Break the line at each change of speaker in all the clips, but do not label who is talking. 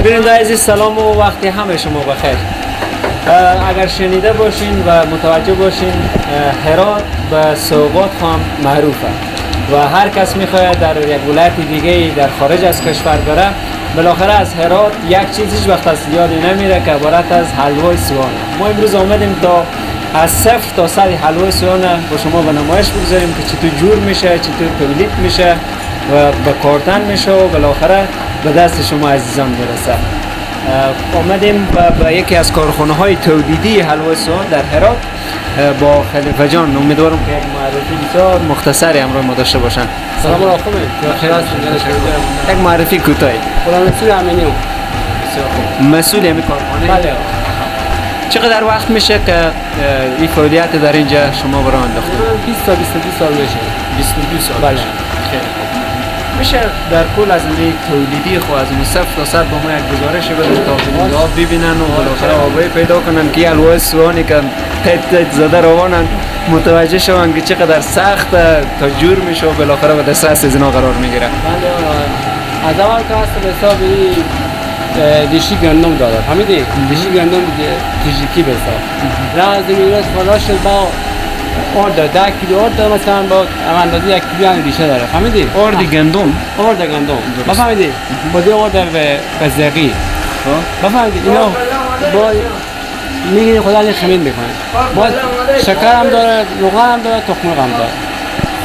ببینید عزیز، سلام و وقتی همه شما بخیر. اگر شنیده باشین و متوجه باشین، هرات به سوغات هم معروفه و هر کس میخواید در یک ولایت دیگه در خارج از کشور بره، بالاخره از هرات یک چیز هیچ وقت از یادی نمیره که عبارت از حلوای سوانه. ما امروز آمدیم تا از 0 تا 100 حلوای سوانه با شما به نمایش بگذاریم که چطور جور میشه، چطور تولید میشه و به کارتن میشه و بالاخره به دست شما عزیزان برسه. آمدیم به یکی از کارخانه های تولیدی حلوای سوان در هرات با خلیفه جان. امیدوارم که یک معرفی بسیار مختصری همراه ما داشته باشن.
سلام علیکم. بخیر هستید؟
یک معرفی کوتاهی.
خودم مسئول امنیت.
مسئول همین کارخانه؟
بله.
چقدر وقت میشه که این فعالیت در اینجا شما برای انداختید؟
20 تا 22 سال میشه.
22 سال.
بله.
میشه در کل از این تولیدی خو از 0 تا 100 با ما یک گزارش بده تا بیننده ببینن و بالاخره آگاهی پیدا کنن که حلوای سوانی که تت زده روانن متوجه شون که چقدر سخت تا جور میشه و بالاخره به دست از اینا قرار میگیره.
بله. از اول که هست به حساب دیشی گندم داده. فهمیدی؟ دیشی گندم تیجیکی به حساب. لازم میراث خدا شد با آرد 10 کیلو آرد مثلا با اندازه 1 کیلو هم ریشه داره. فهمیدی؟
آرد گندم.
آرد گندم. بفهمیدی؟ با دو آرد بزرگی. بفهمیدی؟ اینا با میگیری خدا این خمیر میکنه. با شکر هم داره، روغن هم داره، تخم مرغ هم داره.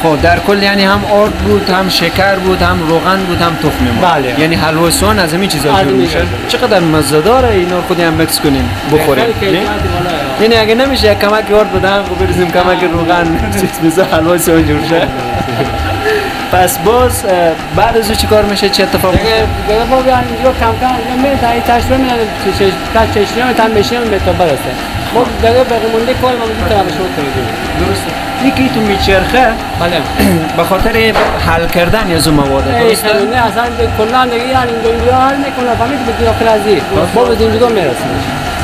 خب در کل یعنی هم آرد بود، هم شکر بود، هم روغن بود، هم تخم مرغ.
بله.
یعنی حلوای سوان از همین چیزا جور میشه. چقدر مزه داره اینا، خودی هم مکس کنیم بخوریم. یعنی اگه نمیشه یک کمک آرد بدن خب بریزیم کمک روغن چیز میشه حلوای سوان جور شه. پس باز بعد از او چی کار میشه؟ چه اتفاق میفته؟
دیگه ما بیان اینجا کم کم میره تا این تشریح میدن تا چشمی تام بشیم به تو برسه. ما دیگه باقی مونده کار ما میتونیم شروع کنیم.
درسته. یکی تو میچرخه
بله.
به خاطر حل کردن از اون مواد درسته؟
نه اصلا کلا دیگه یعنی اینجا حل میکنه فهمید به داخل ازی. ما به اینجا میرسیم.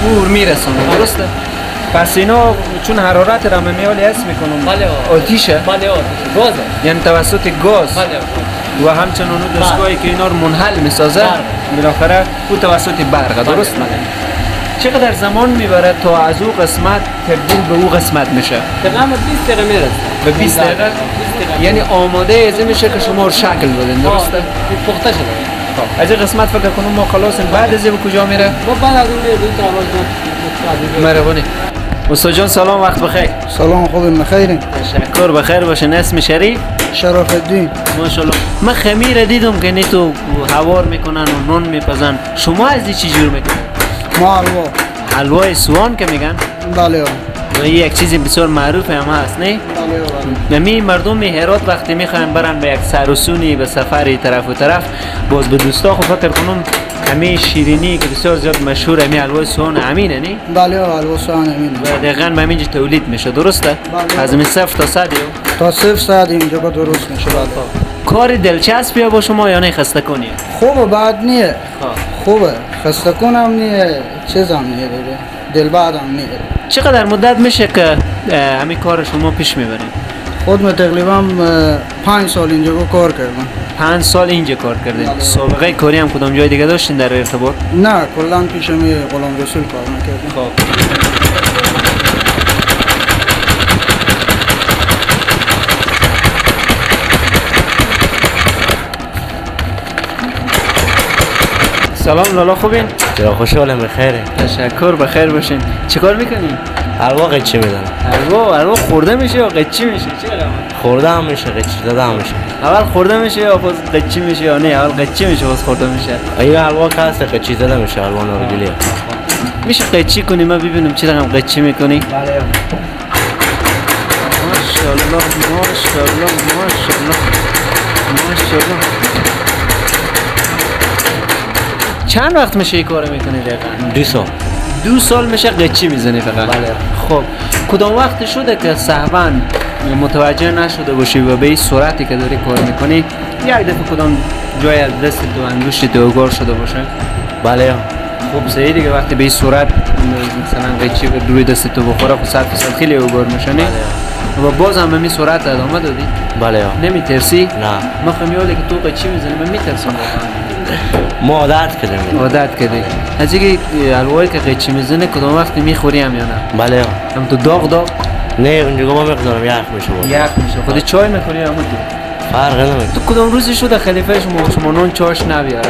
نور میرسونه. درسته؟ پس اینا چون حرارت را میالی حس میکنم.
بله.
آتیشه؟
بله آتیشه. گازه.
یعنی توسط گاز.
بله.
و همچنین اون دستگاهی که اینا رو منحل میسازه بالاخره او توسط برق. درست؟ چقدر زمان میبره تا از او قسمت تبدیل به او قسمت میشه؟
تقریبا 20 دقیقه میرسه.
به 20 دقیقه؟ یعنی آماده از میشه که شما رو شکل بدین. درسته؟
پخته شده.
خب از این قسمت فکر کنم ما خلاصیم. بعد از این کجا میره؟
ما بعد از اون میریم
مهربانی. استاد جان سلام، وقت بخیر.
سلام، خوبین؟ بخیرین؟
تشکر. بخیر باشین. اسم شریف؟
شرف الدین.
ماشاءالله. من خمیر دیدم که نیتو هوار میکنن و نون میپزن. شما از چی جور میکنن؟
ما
حلوای سوان که میگن؟
بله.
و یک چیزی بسیار معروف هم هست نه؟ بله. می مردم هرات وقتی میخواین برن به یک سروسونی به سفری طرف و طرف، باز به دوستا خب فکر کنم همین شیرینی که بسیار زیاد مشهور همین حلوای سوان امینه نه؟
بله حلوای سوان امینه.
و دقیقاً به همینجا تولید میشه. درسته؟
بله.
از همین 0 تا 100
تا 0 ساعت اینجا با درست میشه. بله.
کار دلچسبیه با شما یا نه خسته کنیه؟
خوبه، بعد نیه. خوبه، خسته کنم نیه، چیزم نیه دیگه. دل بعدم نیه.
چقدر مدت میشه که همین کار شما پیش میبرید؟
خودم تقریبا 5 سال اینجا کار کردم.
5 سال اینجا کار کردید. سابقه کاری هم کدام جای دیگه داشتین در ارتباط؟
نه، کلا پیش می غلام رسول کار میکردم.
خب. سلام لالا، خوبین؟
چرا خوشحالم بخیره.
تشکر. بخیر باشین. چیکار میکنین؟
حلوا قچی میزنم.
حلوا خورده میشه یا قچی میشه؟ چه رقم؟
خورده هم میشه، قچی زده هم میشه.
اول خورده میشه یا باز قچی میشه یا نه اول قچی میشه باز خورده میشه؟
این حلوا که هست قچی زده میشه، حلوا نارگیلیه.
میشه قچی کنی ما ببینم چه رقم قچی میکنی؟
بله.
ماشاءالله ماشاءالله ماشاءالله ماشاءالله. چند وقت میشه این کارو میکنی دقیقاً؟
2 سال.
2 سال میشه قچی میزنی فقط؟
بله.
خب کدام وقت شده که صحباً متوجه نشده باشی و به این سرعتی که داری کار میکنی یک دفعه کدام جای از دست تو انگشت تو اوگار شده باشه؟
بله.
خب صحیح دیگه، وقتی به این سرعت مثلا قچی روی دست تو بخوره خب 100% خیلی اوگار میشه نه؟ و باز هم به این سرعت ادامه دادی؟
بله.
نمیترسی؟
نه.
من خمیاله که تو قچی میزنی من میترسم واقعا.
ما عادت کردیم.
عادت کردی. از اینکه حلوایی که قیچی میزنه کدام وقت میخوری هم یا نه؟
بله
هم تو داغ
نه اونجا ما میخورم یخ میشه بود.
یخ میشه. خودی چای میخوری هم تو؟
فرق نمیکنه.
تو کدام روزی شده خلیفه شما نون چاش نبیاره.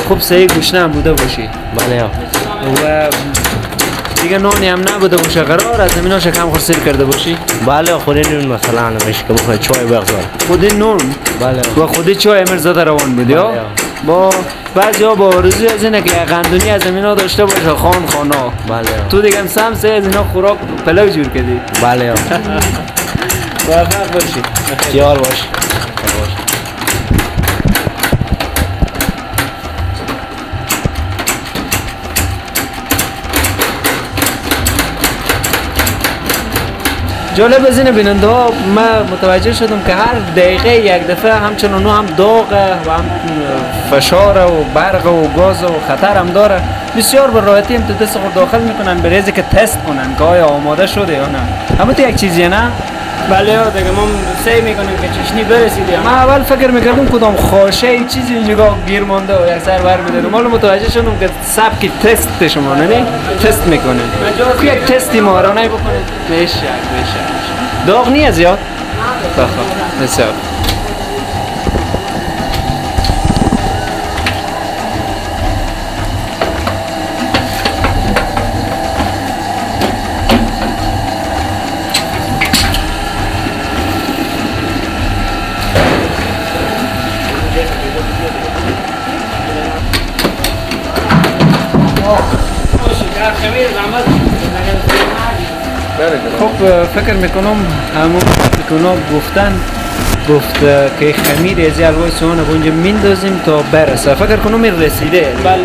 خوب سعی گوشنه هم بوده باشی.
بله
و دیگه نانی هم نبوده باشه قرار از زمیناش کم خورسیر کرده باشی؟
بله خودی نون مثلا نمیشه که بخوای چای بخور.
خودی نون؟
بله
و خودی چای مرزاده روان بودی ها؟ با بعضی ها با آرزوی از اینه که قندونی از زمینا داشته باشه خانا.
بله
تو دیگه هم سمسه از اینا خوراک پلو جور کردی.
بله
موفق باشی.
خیال باش.
جالب از اینه بیننده ها من متوجه شدم که هر دقیقه یک دفعه همچنان هم داغه و هم فشار و برق و گاز و خطر هم داره. بسیار به راحتی هم تو دست خود داخل میکنن به ریزی که تست کنن که آیا آماده شده یا نه. همه تو یک چیزیه نه؟
بله دیگه ما سعی میکنیم که چشنی برسیدیم.
من اول فکر میکردم کدام خواشه ای چیزی اینجا گیر مانده و یک سر بر میدارم. حالا متوجه شدم که سبک تست شما نه تست میکنه. یک تستی ماهرانه بکنید. میشه. داغ نیه زیاد؟ نه. بسیار. خب فکر میکنم همون کنم گفت که خمیر از حلوای سوهان اونجا میندازیم تا برسه. فکر کنم این رسیده.
بله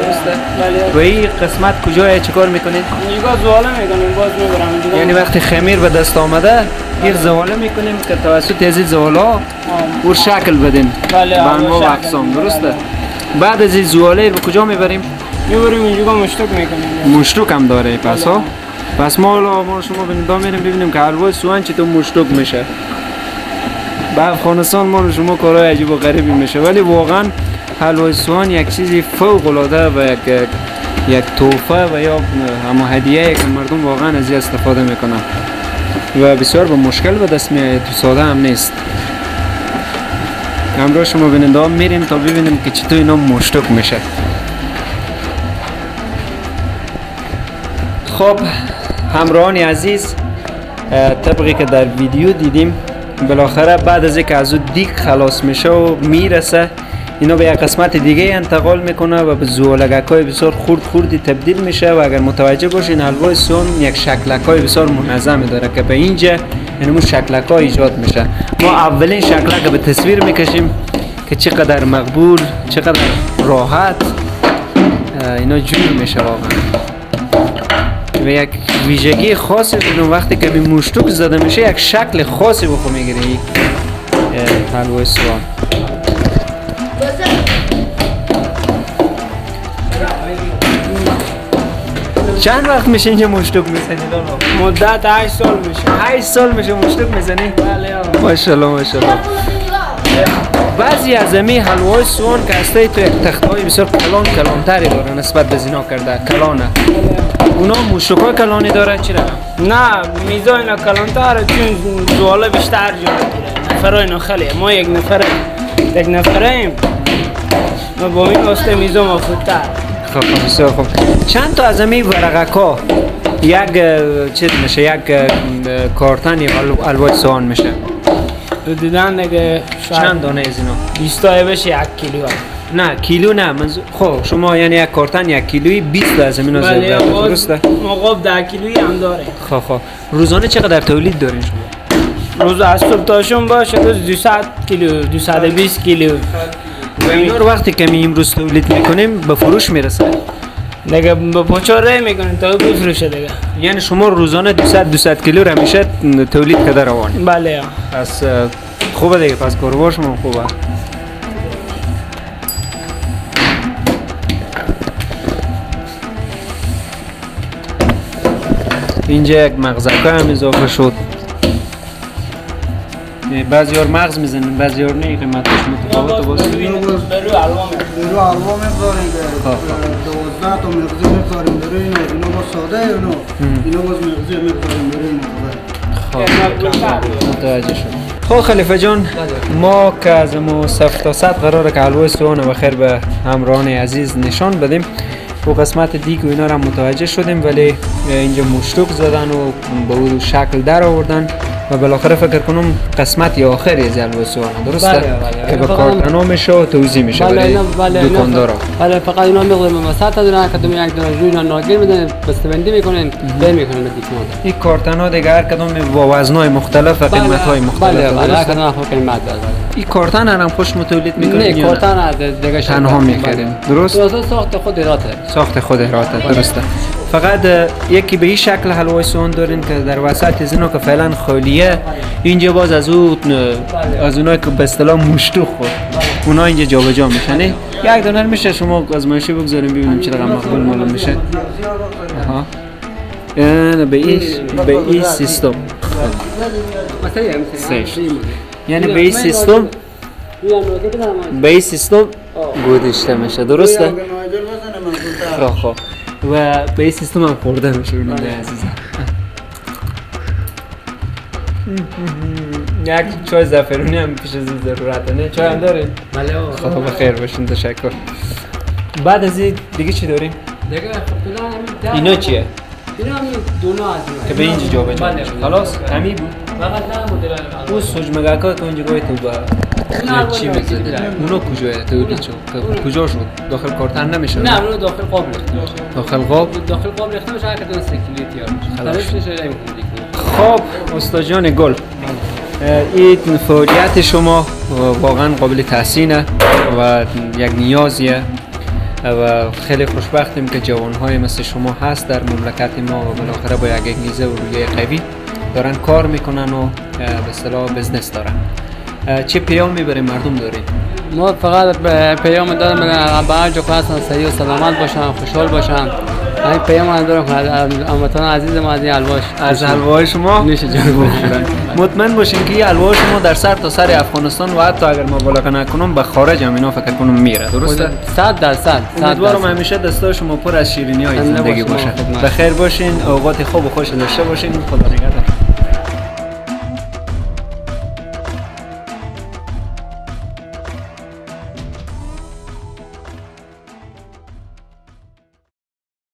و این قسمت کجای چیکار میکنید؟
اینجا زواله میکنیم باز میبرم.
یعنی وقتی خمیر به دست آمده این زواله میکنیم که توسط از این زوالا او شکل بدیم.
بله
به انواع و اقسام درسته؟ بعد از این زواله به کجا میبریم؟
میبریم اینجا مشتک میکنیم.
مشتک هم داره پس ها؟ پس ما شما بیننده میریم ببینیم که حلوای سوهان چطور مشتک میشه. به افغانستان ما شما کارهای عجیب و غریبی میشه ولی واقعا حلوای سوهان یک چیزی فوق العاده و یک تحفه و یا همه هدیه‌ای که مردم واقعا از این استفاده میکنن و بسیار به مشکل به دست میاد. تو ساده هم نیست. همراه شما بیننده ها میریم تا ببینیم که چطور اینا مشتک میشه. خب همراهان عزیز، طبقی که در ویدیو دیدیم بالاخره بعد از اینکه از اون دیگ خلاص میشه و میرسه اینا به یک قسمت دیگه انتقال میکنه و به زولگک‌های بسیار خردی تبدیل میشه و اگر متوجه باشین حلوای سوهان یک شکلک‌های بسیار منظمی داره که به اینجا یعنی شکلک‌ها ایجاد میشه. ما اولین شکلک به تصویر میکشیم که چقدر مقبول چقدر راحت اینا جور میشه واقعا و یک ویژگی خاصی داره. وقتی که به مشتوک زده میشه یک شکل خاصی بخو میگیره حلوای سوهان. چند وقت میشه اینجا مشتوک میزنی لالا؟
مدت 8 سال میشه.
8 سال میشه مشتوک میزنی؟
بله
ماشاءالله ماشاءالله. بعضی از امی حلوای سوهان که هسته تو یک تختهای بسیار کلانتری داره نسبت به زینا کرده کلانه. اونا مشتوکای کلانی داره چی رقم؟
نه میزا اینا کلانتره چون زواله بیشتر جا میگیره. نفر اینا خیلی ما یک نفریم و با این واسطه میزا ما خودتر.
خب بسیار خوب. چند تا از امی ورقکا یک چیز میشه یک کارتن یا حلوای سوهان میشه؟
دیدن دیگه
چند دانه از اینا؟
20 تا بشه 1 کیلو.
نه کیلو نه خب شما یعنی یک کارتن 1 کیلویی 20 تا از اینا
بله
درسته؟
موقع 10 کیلویی هم داره.
خب روزانه چقدر تولید دارین شما؟
روز از صبح تا شام باشه روز 200 کیلو 220 کیلو.
و اینا رو وقتی که امروز تولید میکنیم به فروش میرسه؟
دیگه به پاچاره میکنیم تا بفروشه دیگه.
یعنی شما روزانه 200 کیلو رو میشه تولید کرده روان؟
بله.
پس خوبه دیگه. پس کاروبار شما خوبه. اینجا یک مغزکه هم اضافه شد. بعضی‌ها مغز میزنن بعضی‌ها نه قیمتش متفاوته باشه
رو حلوا می‌ذاریم که 12 تا مغزی می‌ذاریم در اینو با ساده اینو باز مغزی می‌ذاریم در اینو
متوجه شد. خب خلیفه جان ما که از مو صفر تا صد قراره که حلوای سوهان بخیر به همراهان عزیز نشان بدیم و قسمت دیگ و اینا رو متوجه شدیم ولی اینجا مشروق زدن و به اون شکل در آوردن و بالاخره فکر کنم قسمت یا آخری از حلوای سوهان درسته که به کارتنا میشه و توزیع میشه برای دکاندارا.
بله فقط اینا می‌گذاریم مساحت دارن که دوم یک دونه روی اینا ناگیر میدن بسته‌بندی میکنن به میکنن به دیکمان.
این کارتنا دیگه هر کدوم با وزن‌های مختلف و قیمت‌های مختلف
بله هر کدوم خود قیمت داره.
این کارتن هم خوش متولد میکنید
نه کارتن از دیگه
تنها میکردیم درست
ساخت خود اراته
ساخت خود اراته درسته. فقط یکی به این شکل حلوای سوهان دارین که در وسط از اینو که فعلا خالیه اینجا باز از اونایی که به اصطلاح مشتوق خورد اونا اینجا جابجا میشن. یک دونه میشه شما آزمایشی بگذاریم ببینیم چقدر مقبول معلوم میشه. آها به این سیستم یعنی به این سیستم گودشته میشه درسته؟ خب و به این سیستم هم خورده میشه بیننده عزیزم. یک چای زعفرونی هم پیش از این ضرورته نه؟ چای هم داریم؟
بله
خدا بخیر باشین تشکر. بعد از این دیگه چی داریم؟
دیگه
اینا چیه؟
اینا همین دونا از
که به اینجا جا بجا میشه خلاص همین بود؟
فقط نه مدل
اون سوجمگاکا که اونجا گوی تو با چی میزدی؟ اونو کجایه تولید شد؟ کجا شد؟ داخل کارتن نمیشه؟
نه اونو داخل قاب
داخل قاب؟
داخل قاب ریخته میشه هر کدوم 3 کیلو تیار میشه. درش نشه
خب استاد جان گل این فعالیت شما واقعا قابل تحسینه و یک نیازیه و خیلی خوشبختیم که جوانهای مثل شما هست در مملکت ما و بالاخره با یک انگیزه و روحیه قوی دارن کار میکنن و به اصطلاح بزنس دارن. چه پیامی برای مردم دارید؟
ما فقط پیام دارم به هر جا که هستن صحیح و سلامت باشن خوشحال باشن. این پیام دارم که هموطنان عزیز ما از این حلواش
از حلوای شما
نوش جان بخورن.
مطمئن باشین که این حلوای شما در سر تا سر افغانستان و حتی اگر مبالغه نکنم به خارج هم اینا فکر کنم میره درسته
100%.
امیدوارم همیشه دستای شما پر از شیرینی های زندگی باشه. بخیر باشین اوقات خوب و خوش داشته باشین. خدا نگهدار.